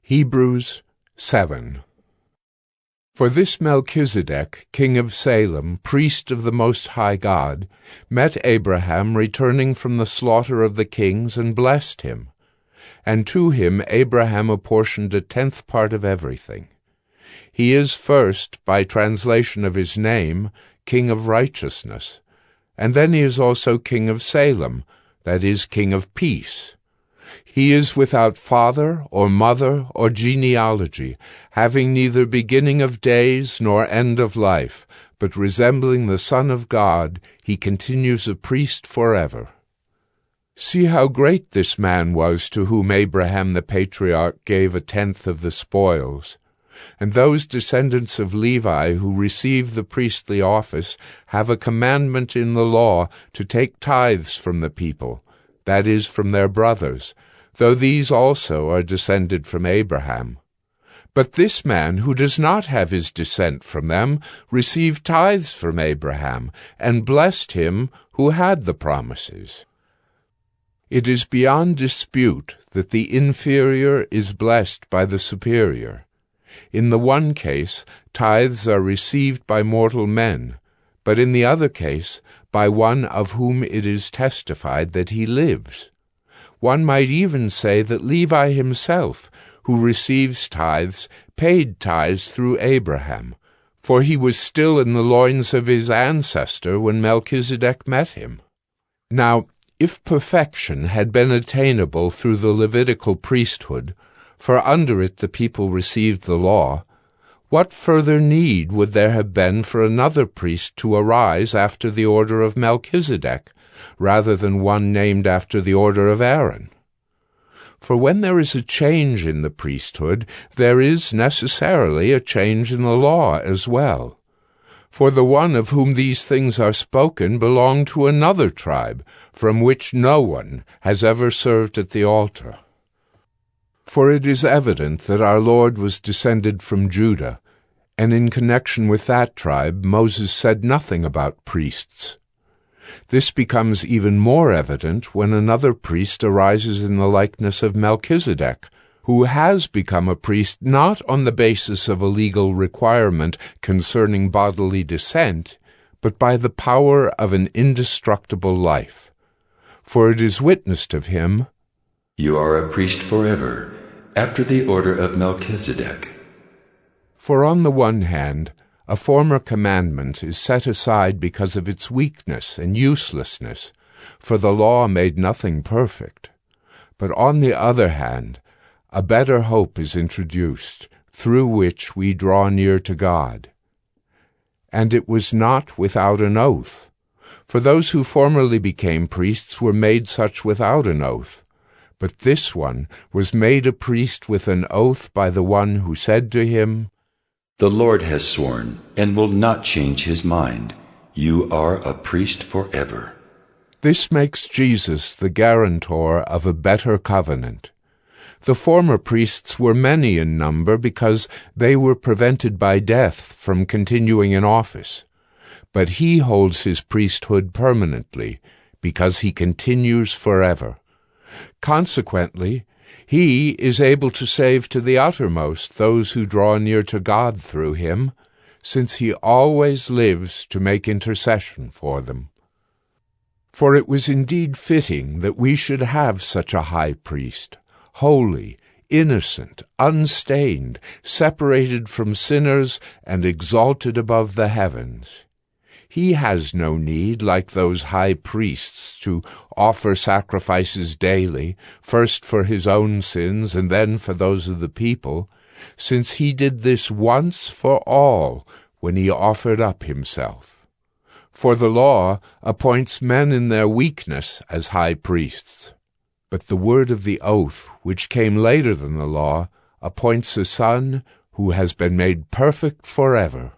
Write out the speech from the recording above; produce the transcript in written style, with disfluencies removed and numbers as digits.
Hebrews 7. For this Melchizedek, king of Salem, priest of the Most High God, met Abraham returning from the slaughter of the kings, and blessed him. And to him Abraham apportioned a tenth part of everything. He is first, by translation of his name, King of Righteousness, and then he is also King of Salem, that is, King of Peace. He is without father or mother or genealogy, having neither beginning of days nor end of life, but resembling the Son of God, he continues a priest forever. See how great this man was to whom Abraham the patriarch gave a tenth of the spoils. And those descendants of Levi who receive the priestly office have a commandment in the law to take tithes from the people, that is, from their brothers, though these also are descended from Abraham. But this man, who does not have his descent from them, received tithes from Abraham, and blessed him who had the promises. It is beyond dispute that the inferior is blessed by the superior. In the one case, tithes are received by mortal men, but in the other case, by one of whom it is testified that he lives. One might even say that Levi himself, who receives tithes, paid tithes through Abraham, for he was still in the loins of his ancestor when Melchizedek met him. Now, if perfection had been attainable through the Levitical priesthood, for under it the people received the law, what further need would there have been for another priest to arise after the order of Melchizedek, rather than one named after the order of Aaron? For when there is a change in the priesthood, there is necessarily a change in the law as well. For the one of whom these things are spoken belonged to another tribe, from which no one has ever served at the altar. For it is evident that our Lord was descended from Judah, and in connection with that tribe Moses said nothing about priests. This becomes even more evident when another priest arises in the likeness of Melchizedek, who has become a priest not on the basis of a legal requirement concerning bodily descent, but by the power of an indestructible life. For it is witnessed of him, "You are a priest forever, after the order of Melchizedek." For on the one hand, a former commandment is set aside because of its weakness and uselessness, for the law made nothing perfect. But on the other hand, a better hope is introduced, through which we draw near to God. And it was not without an oath, for those who formerly became priests were made such without an oath. But this one was made a priest with an oath by the one who said to him, "The Lord has sworn, and will not change his mind. You are a priest forever." This makes Jesus the guarantor of a better covenant. The former priests were many in number because they were prevented by death from continuing in office. But he holds his priesthood permanently, because he continues forever. Consequently, he is able to save to the uttermost those who draw near to God through him, since he always lives to make intercession for them. For it was indeed fitting that we should have such a high priest, holy, innocent, unstained, separated from sinners, and exalted above the heavens. He has no need, like those high priests, to offer sacrifices daily, first for his own sins and then for those of the people, since he did this once for all when he offered up himself. For the law appoints men in their weakness as high priests. But the word of the oath, which came later than the law, appoints a Son who has been made perfect forever.